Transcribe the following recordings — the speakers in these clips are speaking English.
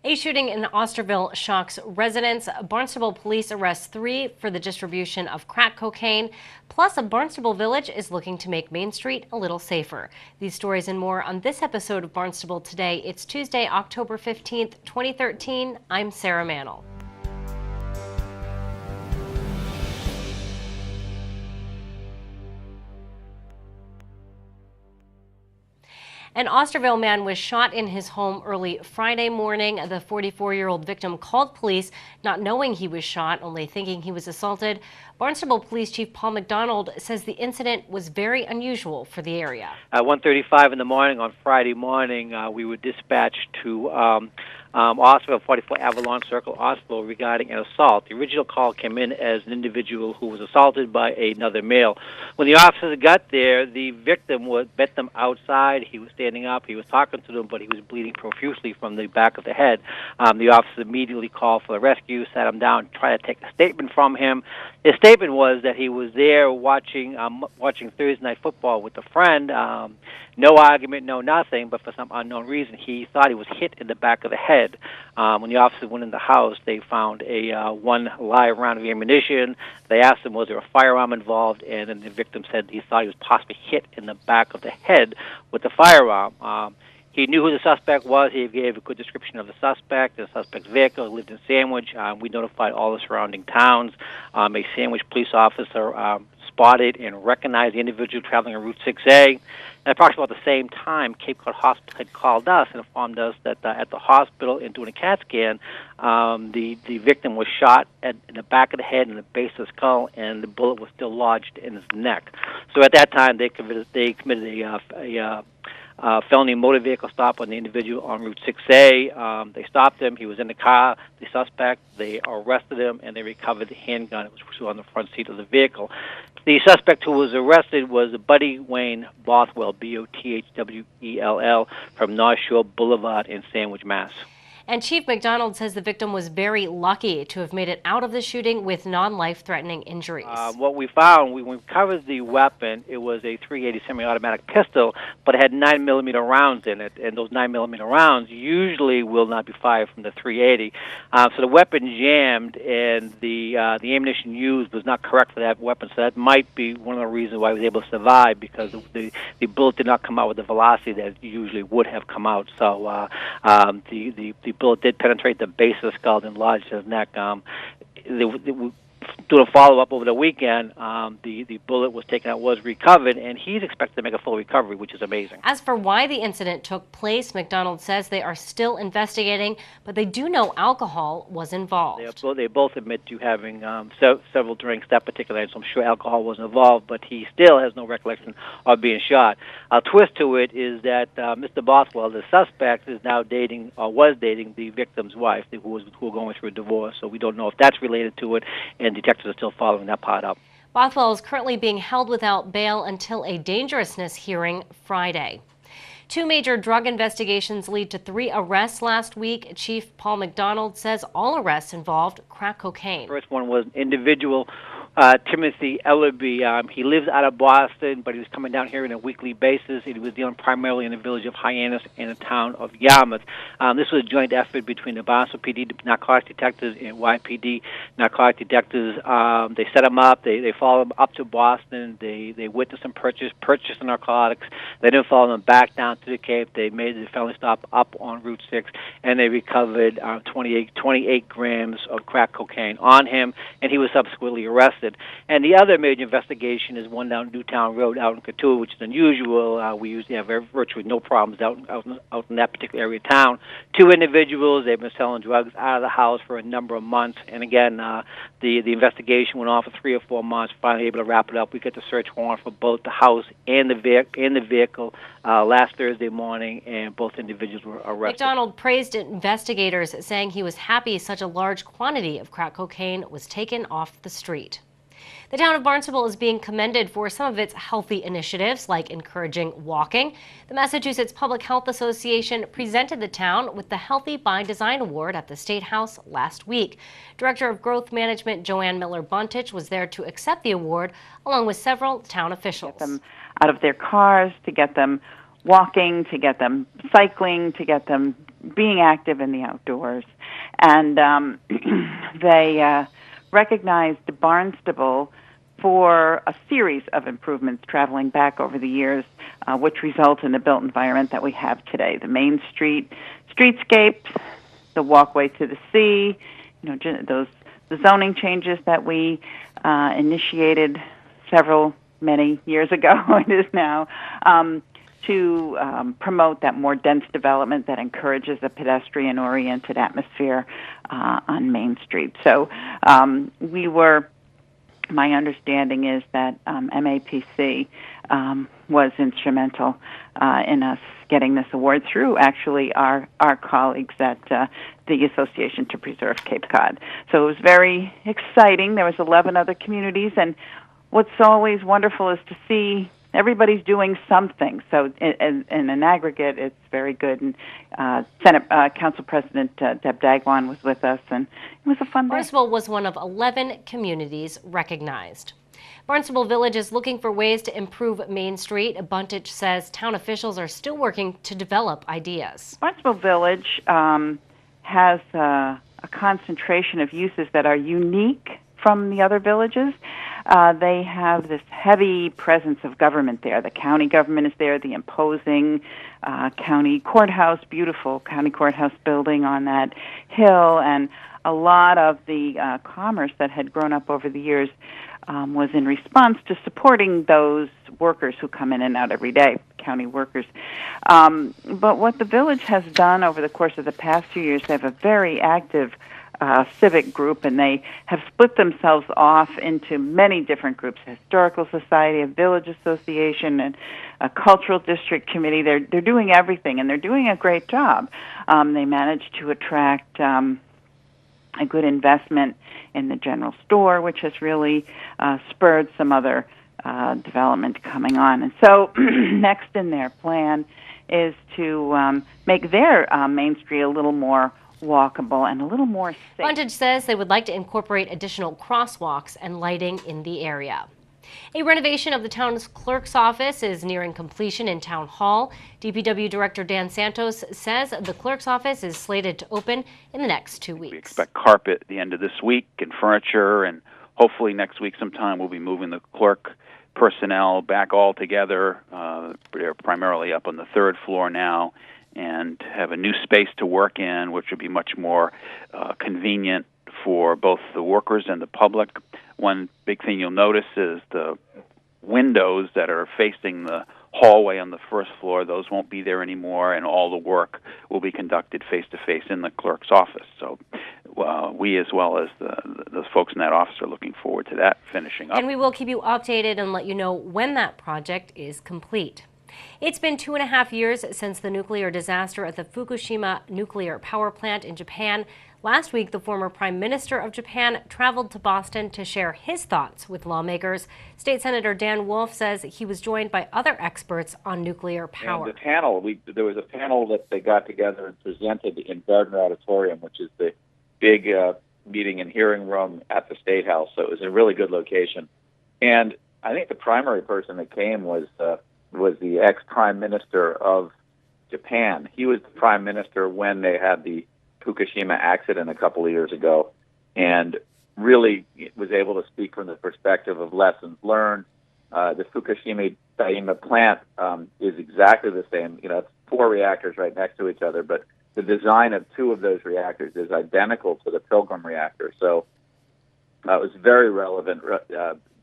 A shooting in Osterville shocks residents. Barnstable police arrest 3 for the distribution of crack cocaine. Plus, a Barnstable village is looking to make Main Street a little safer. These stories and more on this episode of Barnstable Today. It's Tuesday, October 15th, 2013. I'm Sarah Mannel. An Osterville man was shot in his home early Friday morning. The 44-year-old victim called police, not knowing he was shot, only thinking he was assaulted. Barnstable Police Chief Paul McDonald says the incident was very unusual for the area. At 1:35 in the morning on Friday morning, we were dispatched to Osterville, 44 Avalon Circle, Osterville, regarding an assault. The original call came in as an individual who was assaulted by another male. When the officers got there, the victim met them outside. He was standing up. He was talking to them, but he was bleeding profusely from the back of the head. The officers immediately called for the rescue, sat him down, tried to take a statement from him. His statement was that he was there watching Thursday night football with a friend. No argument, no nothing, but for some unknown reason, he thought he was hit in the back of the head. When the officers went in the house, they found one live round of ammunition. They asked him, was there a firearm involved? And then the victim said he thought he was possibly hit in the back of the head with the firearm. He knew who the suspect was. He gave a good description of the suspect's vehicle. He lived in Sandwich. We notified all the surrounding towns. A Sandwich police officer spotted and recognized the individual traveling on Route 6A. At approximately about the same time, Cape Cod Hospital had called us and informed us that at the hospital, in doing a CAT scan, the victim was shot in the back of the head and the base of the skull, and the bullet was still lodged in his neck. So at that time, they committed a felony motor vehicle stop on the individual on Route 6A. They stopped him. He was in the car, the suspect. They arrested him, and they recovered the handgun, which was on the front seat of the vehicle. The suspect who was arrested was Buddy Wayne Bothwell, Bothwell, from North Shore Boulevard in Sandwich, Mass. And Chief McDonald says the victim was very lucky to have made it out of the shooting with non-life-threatening injuries. What we found, when we covered the weapon, it was a .380 semi-automatic pistol, but it had 9mm rounds in it, and those 9mm rounds usually will not be fired from the .380. So the weapon jammed, and the ammunition used was not correct for that weapon. So that might be one of the reasons why he was able to survive, because the bullet did not come out with the velocity that it usually would have come out. So the bullet did penetrate the base of the skull and lodged his neck. Doing a follow-up over the weekend, the bullet was taken out, was recovered, and he's expected to make a full recovery, which is amazing. As for why the incident took place, McDonald says they are still investigating, but they do know alcohol was involved. They both admit to having several drinks that particular night, so I'm sure alcohol was involved, but he still has no recollection of being shot. A twist to it is that Mr. Bothwell, the suspect, is now dating, or was dating, the victim's wife, who were going through a divorce, so we don't know if that's related to it, and detectives are still following that part up. Bothwell is currently being held without bail until a dangerousness hearing Friday. 2 major drug investigations lead to 3 arrests last week. Chief Paul McDonald says all arrests involved crack cocaine. The first one was an individual, Timothy Ellerby. He lives out of Boston, but he was coming down here on a weekly basis. He was dealing primarily in the village of Hyannis and the town of Yarmouth. This was a joint effort between the Barnstable PD narcotics detectives and YPD narcotics detectives. They set him up. They followed him up to Boston. They witnessed him purchase the narcotics. They then followed him back down to the Cape. They made the felony stop up on Route 6, and they recovered 28 grams of crack cocaine on him, and he was subsequently arrested. And the other major investigation is one down Newtown Road out in Cotulla, which is unusual. We usually have virtually no problems out in that particular area of town. 2 individuals, they've been selling drugs out of the house for a number of months. And again, the investigation went on for 3 or 4 months, finally able to wrap it up. We got the search warrant for both the house and the vehicle last Thursday morning, and both individuals were arrested. McDonald praised investigators, saying he was happy such a large quantity of crack cocaine was taken off the street. The town of Barnstable is being commended for some of its healthy initiatives, like encouraging walking. The Massachusetts Public Health Association presented the town with the Healthy by Design Award at the State House last week. Director of Growth Management Joanne Miller-Buntich was there to accept the award, along with several town officials. Get them out of their cars, to get them walking, to get them cycling, to get them being active in the outdoors. And they recognized Barnstable for a series of improvements traveling back over the years, which result in the built environment that we have today. The Main Street streetscapes, the walkway to the sea, the zoning changes that we initiated many years ago, it is now, to promote that more dense development that encourages a pedestrian-oriented atmosphere on Main Street. So my understanding is that MAPC was instrumental in us getting this award through, actually, our colleagues at the Association to Preserve Cape Cod. So it was very exciting. There was 11 other communities, and what's always wonderful is to see everybody's doing something. So in an aggregate, it's very good. And Council President Deb Dagwan was with us, and it was a fun day. Barnstable was one of 11 communities recognized. Barnstable Village is looking for ways to improve Main Street. Buntich says town officials are still working to develop ideas. Barnstable Village has a concentration of uses that are unique from the other villages. They have this heavy presence of government there. The county government is there, the imposing county courthouse, beautiful county courthouse building on that hill, and a lot of the commerce that had grown up over the years was in response to supporting those workers who come in and out every day, county workers. But what the village has done over the course of the past few years, they have a very active civic group, and they have split themselves off into many different groups: a historical society, a village association, and a cultural district committee. They're doing everything, and they're doing a great job. They managed to attract a good investment in the general store, which has really spurred some other development coming on. And so next in their plan is to make their Main Street a little more walkable and a little more safe. Buntich says they would like to incorporate additional crosswalks and lighting in the area. A renovation of the town's clerk's office is nearing completion in Town Hall. DPW Director Dan Santos says the clerk's office is slated to open in the next 2 weeks. We expect carpet at the end of this week and furniture, and hopefully next week sometime we'll be moving the clerk personnel back all together. They're primarily up on the third floor now, and have a new space to work in, which will be much more convenient for both the workers and the public. One big thing you'll notice is the windows that are facing the hallway on the first floor, those won't be there anymore, and all the work will be conducted face-to-face in the clerk's office. So we, as well as the folks in that office, are looking forward to that finishing up. And we will keep you updated and let you know when that project is complete. It's been 2.5 years since the nuclear disaster at the Fukushima nuclear power plant in Japan. Last week, the former Prime Minister of Japan traveled to Boston to share his thoughts with lawmakers. State Senator Dan Wolf says he was joined by other experts on nuclear power. And the panel, there was a panel that they got together and presented in Gardner Auditorium, which is the big meeting and hearing room at the State House. So it was a really good location. And I think the primary person that came was the ex-Prime Minister of Japan. He was the Prime Minister when they had the Fukushima accident a couple of years ago, and really was able to speak from the perspective of lessons learned. The Fukushima Daima plant is exactly the same. It's 4 reactors right next to each other, but the design of 2 of those reactors is identical to the Pilgrim reactor. So it was very relevant,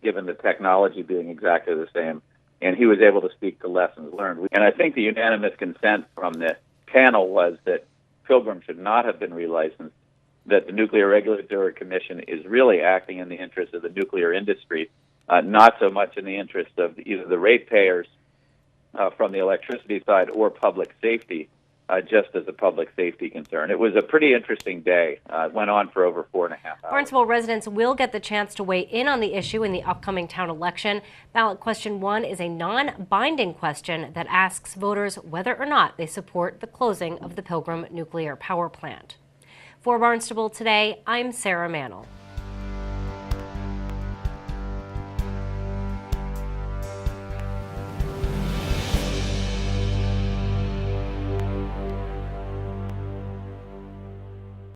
given the technology being exactly the same. And he was able to speak to lessons learned. And I think the unanimous consent from the panel was that Pilgrim should not have been relicensed, that the Nuclear Regulatory Commission is really acting in the interest of the nuclear industry, not so much in the interest of either the ratepayers from the electricity side or public safety, just as a public safety concern. It was a pretty interesting day. It went on for over 4.5 hours. Barnstable residents will get the chance to weigh in on the issue in the upcoming town election. Ballot question 1 is a non-binding question that asks voters whether or not they support the closing of the Pilgrim nuclear power plant. For Barnstable Today, I'm Sarah Mannel.